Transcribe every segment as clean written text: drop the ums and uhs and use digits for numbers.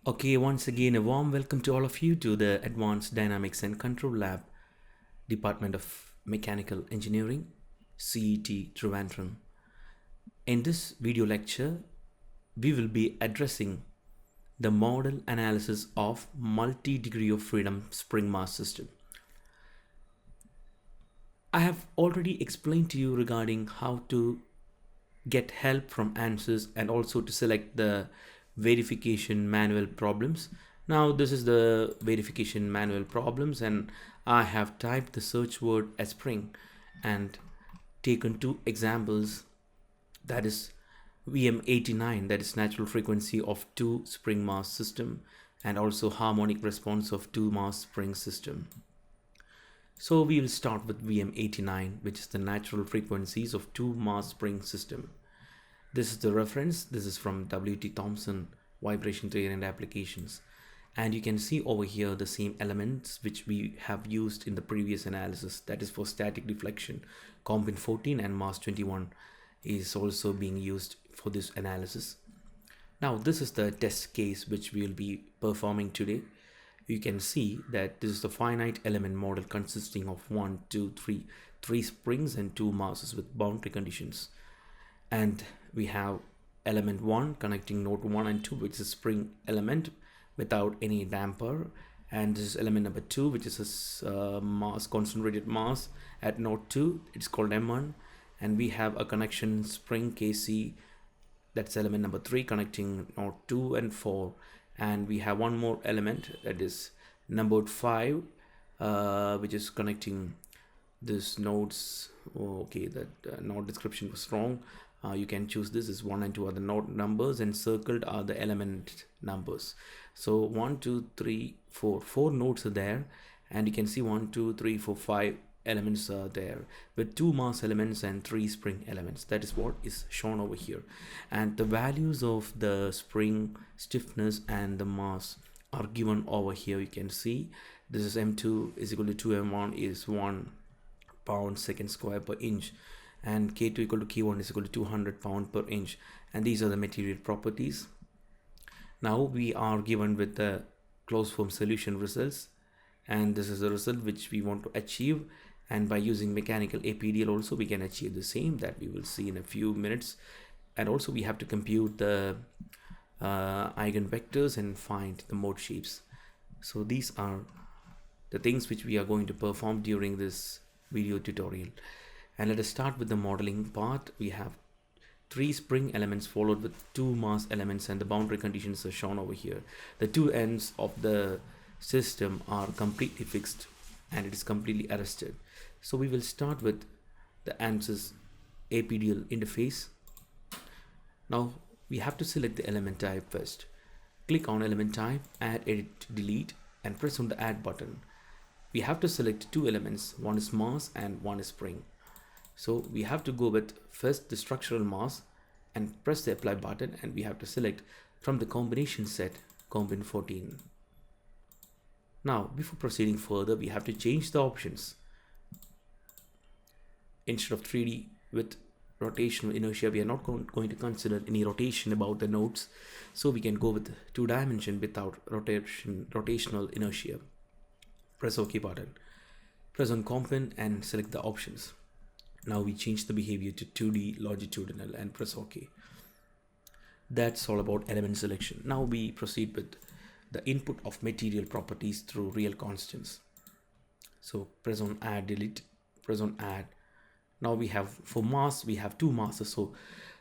Okay, once again, a warm welcome to all of you to the Advanced Dynamics and Control Lab, Department of Mechanical Engineering, CET Trivandrum. In this video lecture, we will be addressing the modal analysis of multi-degree of freedom spring mass system. I have already explained to you regarding how to get help from Ansys and also to select the verification manual problems. Now this is the verification manual problems, and I have typed the search word as spring and taken two examples, that is VM89, that is natural frequency of two spring mass system, and also harmonic response of two mass spring system. So we will start with VM89, which is the natural frequencies of two mass spring system. This is the reference. This is from W.T. Thompson, Vibration Theory and Applications. And you can see over here the same elements which we have used in the previous analysis. That is for static deflection. Component 14 and mass 21 is also being used for this analysis. Now this is the test case which we will be performing today. You can see that this is the finite element model consisting of 3 springs and 2 masses with boundary conditions. And we have element 1 connecting node 1 and 2, which is a spring element without any damper, and this is element number 2, which is a mass, concentrated mass at node 2. It's called M1. And we have a connection spring KC, that's element number 3 connecting node 2 and 4. And we have one more element, that is numbered 5, which is connecting this nodes. Okay, that node description was wrong. You can choose this as 1 and 2 are the node numbers, and circled are the element numbers. So 1 2 3 4 nodes are there, and you can see 1 2 3 4 5 elements are there with 2 mass elements and 3 spring elements. That is what is shown over here, and the values of the spring stiffness and the mass are given over here. You can see this is M2 is equal to 2, M1 is 1 pound second square per inch, and K2 equal to K1 is equal to 200 pound per inch, and these are the material properties. Now we are given with the closed form solution results, and this is the result which we want to achieve, and by using mechanical APDL also we can achieve the same, that we will see in a few minutes. And also we have to compute the eigenvectors and find the mode shapes. So these are the things which we are going to perform during this video tutorial. And let us start with the modeling part. We have 3 spring elements followed with 2 mass elements, and the boundary conditions are shown over here. The 2 ends of the system are completely fixed and it is completely arrested. So we will start with the Ansys APDL interface. Now we have to select the element type first. Click on element type, add, edit, delete, and press on the add button. We have to select 2 elements, one is mass and one is spring. So we have to go with first the structural mass and press the apply button, and we have to select from the combination set component 14. Now before proceeding further, we have to change the options. Instead of 3D with rotational inertia, we are not going to consider any rotation about the nodes, so we can go with 2 dimension without rotational inertia. Press OK button, press on component and select the options. Now we change the behavior to 2D longitudinal and press OK. That's all about element selection. Now we proceed with the input of material properties through real constants. So press on add, delete, press on add. Now we have, for mass, we have 2 masses. So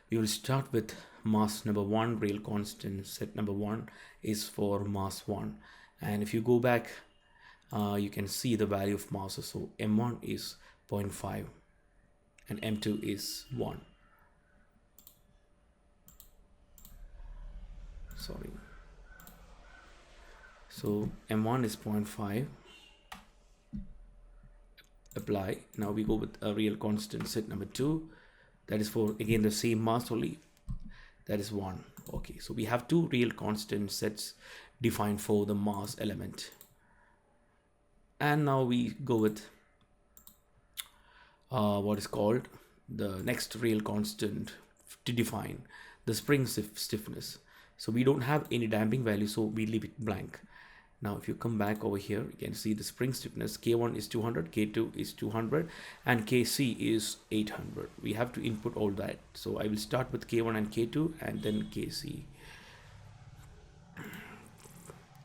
we will start with mass number 1, real constant set number 1 is for mass 1. And if you go back, you can see the value of masses. So M1 is 0.5 and M2 is 1. Sorry. So M1 is 0.5. Apply. Now we go with a real constant set number 2. That is for again the same mass only. That is 1. Okay, so we have 2 real constant sets defined for the mass element. And now we go with what is called the next real constant to define the spring stiffness. So we don't have any damping value, so we leave it blank. Now if you come back over here, you can see the spring stiffness. K1 is 200, K2 is 200, and Kc is 800. We have to input all that. So I will start with K1 and K2 and then Kc.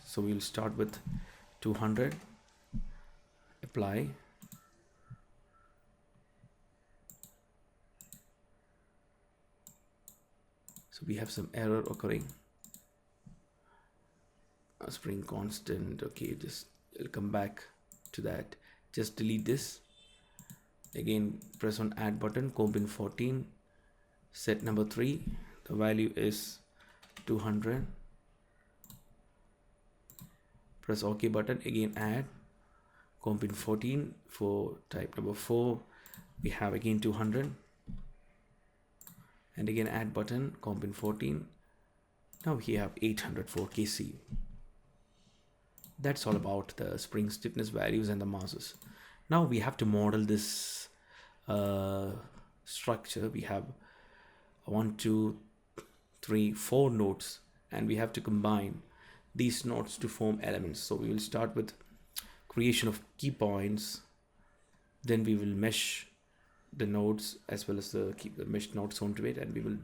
So we will start with 200, apply. So we have some error occurring. Spring constant. Okay, just I'll come back to that. Just delete this. Again, press on add button, comb in 14, set number 3. The value is 200. Press OK button, again add, comb in 14. For type number 4, we have again 200. And again add button, comb in 14. Now we have 800 for Kc. That's all about the spring stiffness values and the masses. Now we have to model this structure. We have 1, 2, 3, 4 nodes, and we have to combine these nodes to form elements. So we will start with creation of key points, then we will mesh the nodes as well as the mesh nodes onto it, and we will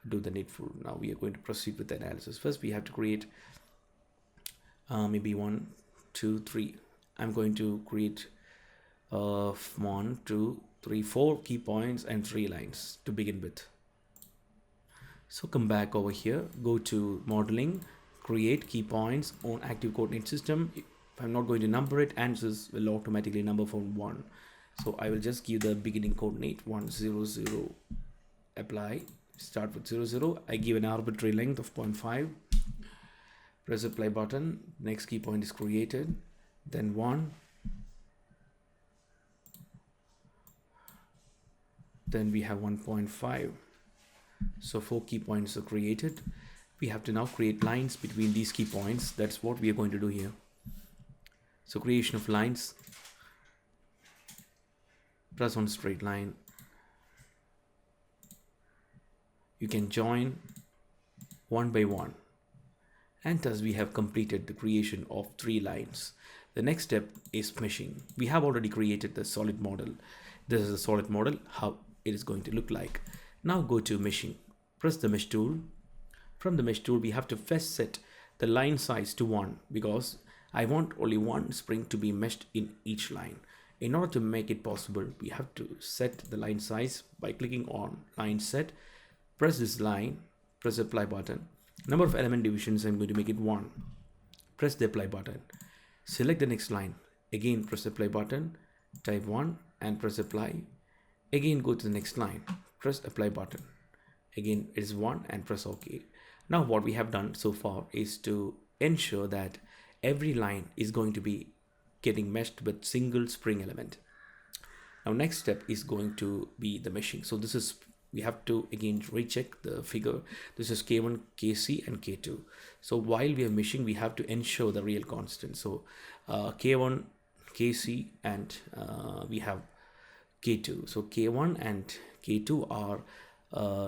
do the needful. Now we are going to proceed with the analysis. First we have to create maybe 1, 2, 3. I'm going to create 1, 2, 3, 4 key points and 3 lines to begin with. So come back over here, go to modeling, create key points on active coordinate system. If I'm not going to number it, Ansys will automatically number from 1. So I will just give the beginning coordinate 1, 0, 0, apply, start with 0, 0. I give an arbitrary length of 0.5. Press apply button. Next key point is created, then 1, then we have 1.5. So 4 key points are created. We have to now create lines between these key points. That's what we are going to do here. So creation of lines, press on straight line. You can join one by one. And thus we have completed the creation of 3 lines. The next step is meshing. We have already created the solid model. This is a solid model, how it is going to look like. Now go to meshing. Press the mesh tool. From the mesh tool, we have to first set the line size to 1 because I want only one spring to be meshed in each line. In order to make it possible, we have to set the line size by clicking on line set. Press this line, press apply button. Number of element divisions, I'm going to make it 1. Press the apply button. Select the next line. Again, press apply button, type 1 and press apply. Again, go to the next line, press apply button. Again, it is 1 and press OK. Now what we have done so far is to ensure that every line is going to be getting meshed with single spring element. Now next step is going to be the meshing. So this is, we have to again recheck the figure. This is K1, Kc and K2. So while we are meshing, we have to ensure the real constant. So K1, Kc and we have K2. So K1 and K2 are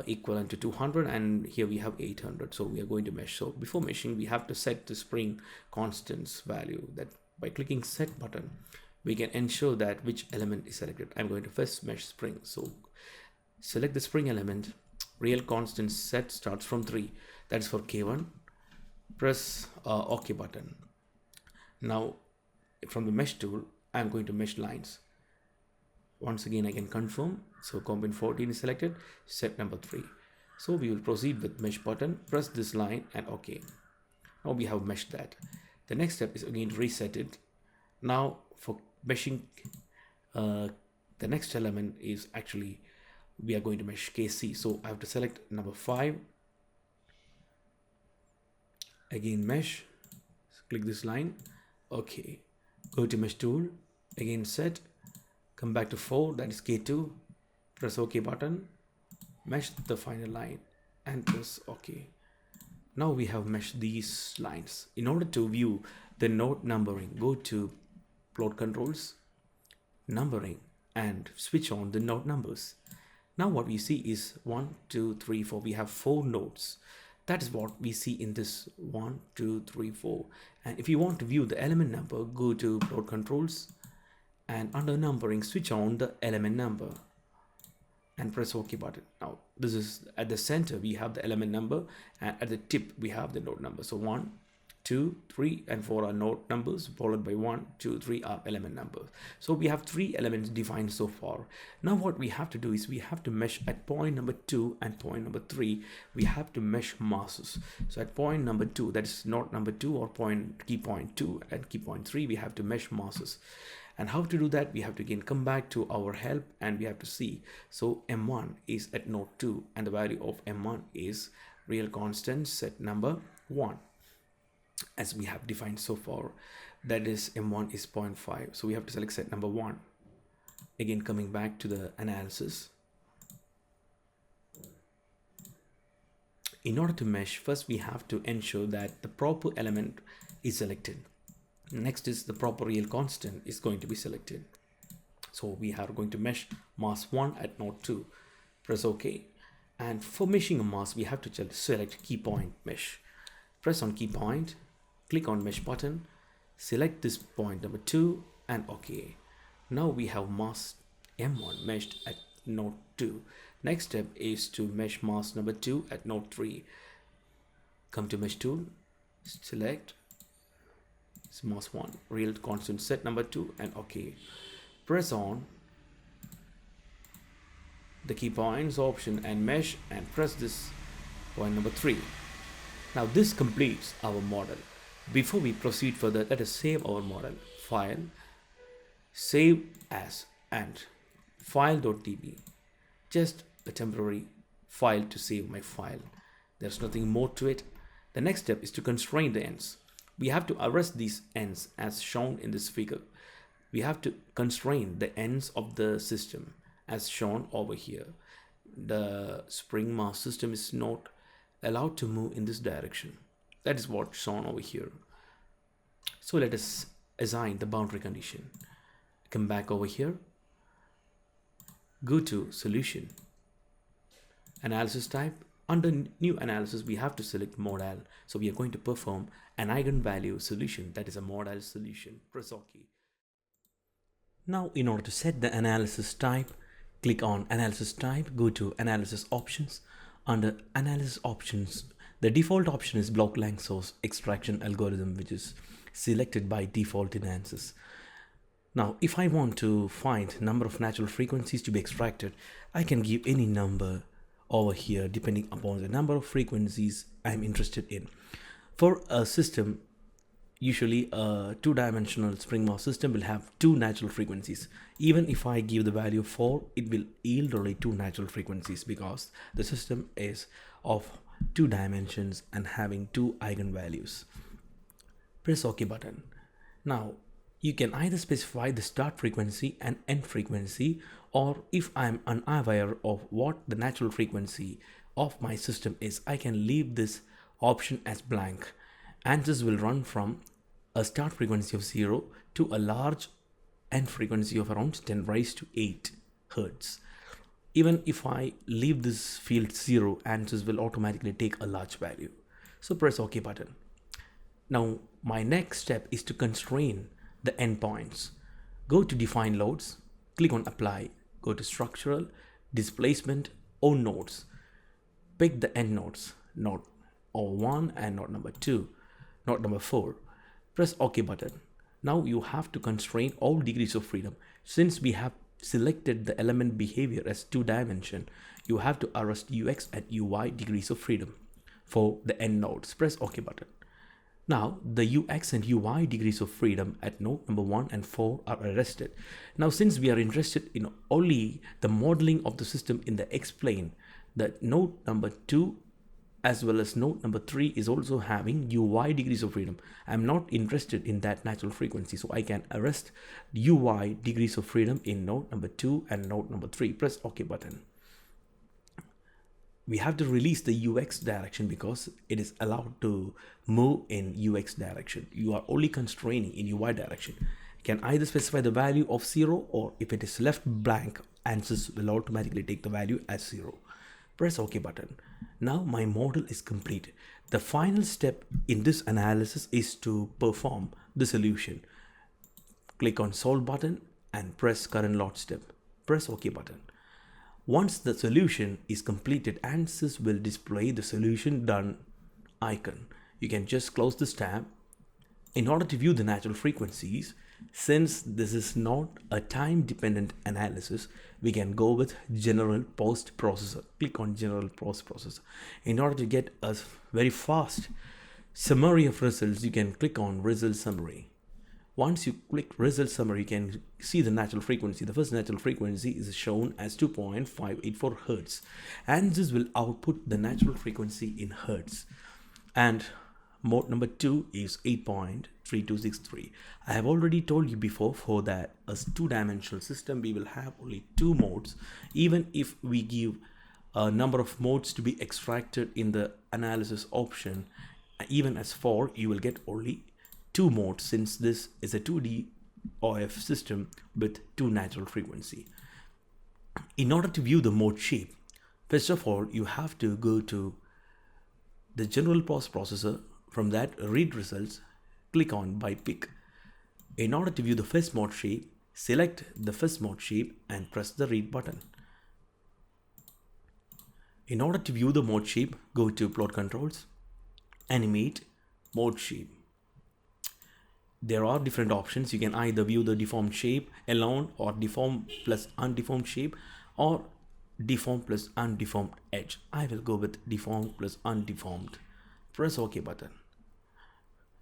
equivalent to 200 and here we have 800. So we are going to mesh. So before meshing, we have to set the spring constants value. That by clicking set button, we can ensure that which element is selected. I'm going to first mesh spring. So select the spring element. Real constant set starts from 3. That's for K1. Press OK button. Now from the mesh tool, I'm going to mesh lines. Once again, I can confirm. So comp in 14 is selected, set number 3. So we will proceed with mesh button, press this line and OK. Now we have meshed that. The next step is again reset it. Now for meshing, the next element is actually, we are going to mesh Kc. So I have to select number 5. Again mesh, click this line. Okay. Go to mesh tool, again set. Come back to 4, that is K2, press OK button, mesh the final line and press OK. Now we have meshed these lines. In order to view the node numbering, go to plot controls, numbering and switch on the node numbers. Now what we see is 1, 2, 3, 4, we have 4 nodes. That is what we see in this 1, 2, 3, 4. And if you want to view the element number, go to plot controls and under numbering, switch on the element number and press OK button. Now this is at the center, we have the element number, and at the tip we have the node number. So 1, 2, 3 and 4 are node numbers, followed by 1, 2, 3 are element numbers. So we have 3 elements defined so far. Now what we have to do is we have to mesh at point number 2 and point number 3. We have to mesh masses. So at point number 2, that is node number 2 or key point 2 and key point 3, we have to mesh masses. And how to do that? We have to again come back to our help and we have to see. So M1 is at node 2 and the value of M1 is real constant set number 1. As we have defined so far, that is M1 is 0.5. So we have to select set number 1. Again, coming back to the analysis. In order to mesh, first we have to ensure that the proper element is selected. Next is the proper real constant is going to be selected. So we are going to mesh mass 1 at node 2. Press OK. And for meshing a mass, we have to select key point mesh. Press on key point, click on mesh button, select this point number 2 and OK. Now we have mass M1 meshed at node 2. Next step is to mesh mass number 2 at node 3. Come to mesh tool, select mass 1, real constant set number 2 and OK. Press on the key points option and mesh and press this point number 3. Now this completes our model. Before we proceed further, let us save our model. File, save as, and file.db. Just a temporary file to save my file. There's nothing more to it. The next step is to constrain the ends. We have to arrest these ends as shown in this figure. We have to constrain the ends of the system as shown over here. The spring mass system is not allowed to move in this direction. That is what's shown over here. So let us assign the boundary condition. Come back over here. Go to solution. Analysis type. Under new analysis, we have to select modal. So we are going to perform an eigenvalue solution. That is a modal solution. Press OK. Now in order to set the analysis type, click on analysis type, go to analysis options. Under analysis options, the default option is block length source extraction algorithm, which is selected by default in Ansys. Now, if I want to find number of natural frequencies to be extracted, I can give any number over here depending upon the number of frequencies I'm interested in. For a system, usually a two-dimensional spring mass system will have 2 natural frequencies. Even if I give the value 4, it will yield only 2 natural frequencies because the system is of 2 dimensions and having 2 eigenvalues. Press OK button. Now you can either specify the start frequency and end frequency, or if I'm unaware of what the natural frequency of my system is, I can leave this option as blank. Ansys will run from a start frequency of 0 to a large end frequency of around 10 raised to 8 Hertz. Even if I leave this field 0, Ansys will automatically take a large value. So press OK button. Now my next step is to constrain the endpoints. Go to define loads, click on apply, go to structural, displacement, or nodes. Pick the end nodes, node 1 and node number 2, node number 4. Press OK button. Now you have to constrain all degrees of freedom. Since we have selected the element behavior as 2 dimension, you have to arrest UX and UI degrees of freedom for the end nodes. Press OK button. Now the UX and UI degrees of freedom at node number 1 and 4 are arrested. Now since we are interested in only the modeling of the system in the explain, the node number 2 as well as node number 3 is also having UI degrees of freedom. I'm not interested in that natural frequency, so I can arrest UI degrees of freedom in node number 2 and node number 3. Press OK button. We have to release the UX direction because it is allowed to move in UX direction. You are only constraining in UI direction. You can either specify the value of 0, or if it is left blank, Ansys will automatically take the value as 0. Press OK button. Now my model is complete. The final step in this analysis is to perform the solution. Click on solve button and press current lot step. Press OK button. Once the solution is completed, Ansys will display the solution done icon. You can just close this tab. In order to view the natural frequencies, since this is not a time-dependent analysis, we can go with General Post Processor. Click on General Post Processor. In order to get a very fast summary of results, you can click on Result Summary. Once you click Result Summary, you can see the natural frequency. The first natural frequency is shown as 2.584 Hertz. Ansys will output the natural frequency in Hertz. And mode number 2 is 8.3263. I have already told you before, for that a two-dimensional system, we will have only two modes. Even if we give a number of modes to be extracted in the analysis option, even as 4, you will get only two modes, since this is a 2D OF system with two natural frequency. In order to view the mode shape, first of all, you have to go to the General Post Processor. From that, read results, click on by pick. In order to view the first mode shape, select the first mode shape and press the read button. In order to view the mode shape, go to plot controls, animate, mode shape. There are different options. You can either view the deformed shape alone, or deform plus undeformed shape, or deform plus undeformed edge. I will go with deformed plus undeformed. Press OK button.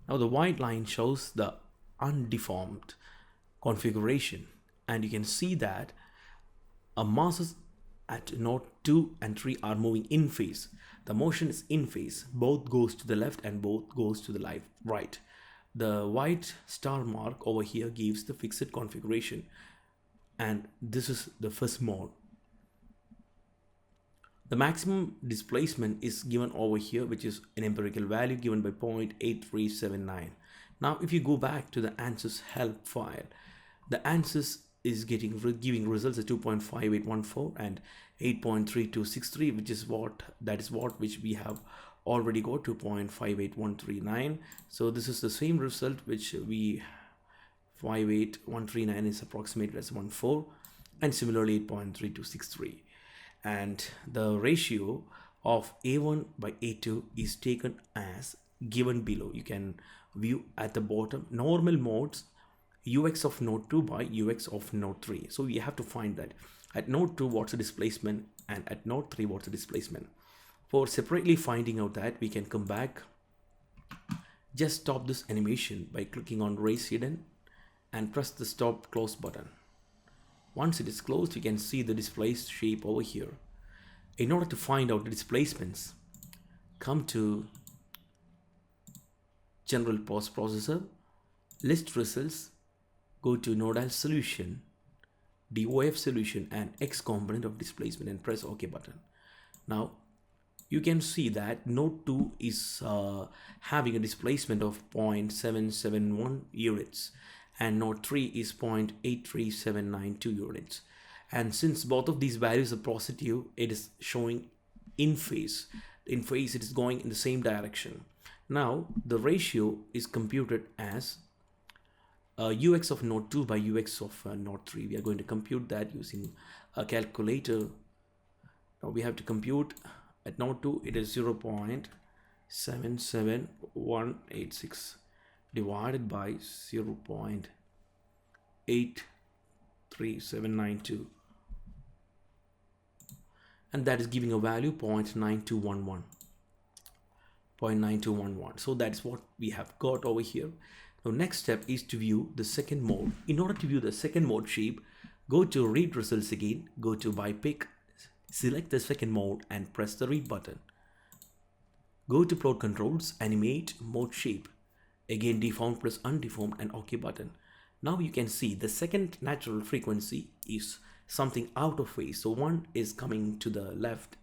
Now the white line shows the undeformed configuration, and you can see that a masses at node 2 and 3 are moving in phase. The motion is in phase. Both goes to the left and both goes to the right. The white star mark over here gives the fixed configuration, and this is the first mode. The maximum displacement is given over here, which is an empirical value given by 0.8379. Now if you go back to the Ansys help file, the Ansys is giving results at 2.5814 and 8.3263, which is what which we have already got, 2.58139. So this is the same result which we 58139 is approximated as 14, and similarly 8.3263. And the ratio of A1 by A2 is taken as given below. You can view at the bottom normal modes UX of node 2 by UX of node 3. So we have to find that at node 2 what's the displacement, and at node 3 what's the displacement. For separately finding out that, we can come back, just stop this animation by clicking on raise hidden and press the stop close button. Once it is closed, you can see the displaced shape over here. In order to find out the displacements, come to General Post Processor, list results, go to Nodal solution, DOF solution and X component of displacement, and press OK button. Now you can see that node 2 is having a displacement of 0.771 units, and node 3 is 0.83792 units. And since both of these values are positive, it is showing in phase. In phase, it is going in the same direction. Now the ratio is computed as UX of node 2 by UX of node 3. We are going to compute that using a calculator. Now we have to compute at node 2, it is 0.77186 divided by 0.83792, and that is giving a value 0.9211. So that's what we have got over here. Now next step is to view the second mode. In order to view the second mode shape, go to read results again, go to by pick, select the second mode and press the read button. Go to plot controls, animate, mode shape, again deformed plus undeformed, and OK button. Now you can see the second natural frequency is something out of phase. So one is coming to the left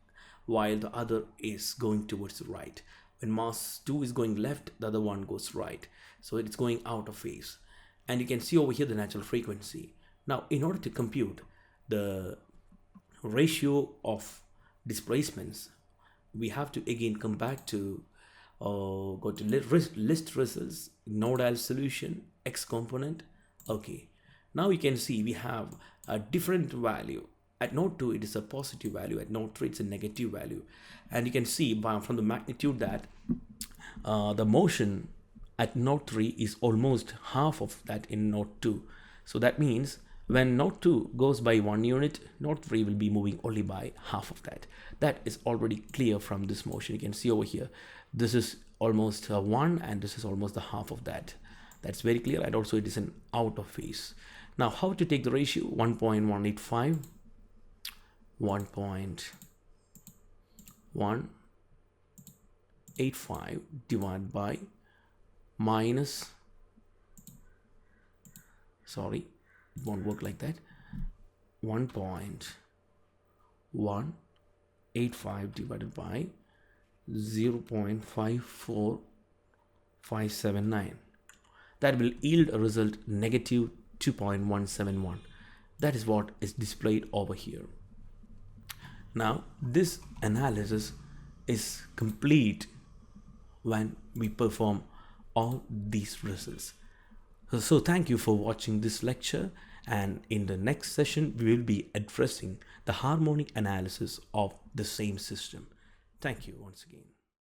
while the other is going towards the right. When mass 2 is going left, the other one goes right. So it's going out of phase. And you can see over here the natural frequency. Now in order to compute the ratio of displacements, we have to again come back to go to list results, nodal solution, x component. Okay, now you can see we have a different value. At node 2 it is a positive value, at node 3 it's a negative value, and you can see from the magnitude that the motion at node 3 is almost half of that in node 2. So that means when node 2 goes by 1 unit, node 3 will be moving only by half of that. That is already clear from this motion. You can see over here, this is almost 1 and this is almost the half of that. That's very clear, and also it is an out of phase. Now how to take the ratio? 1.185, 1.185 divided by minus, sorry, it won't work like that, 1.185 divided by 0.54579. That will yield a result negative 2.171. That is what is displayed over here. Now this analysis is complete when we perform all these results. So thank you for watching this lecture, and in the next session we will be addressing the harmonic analysis of the same system. Thank you once again.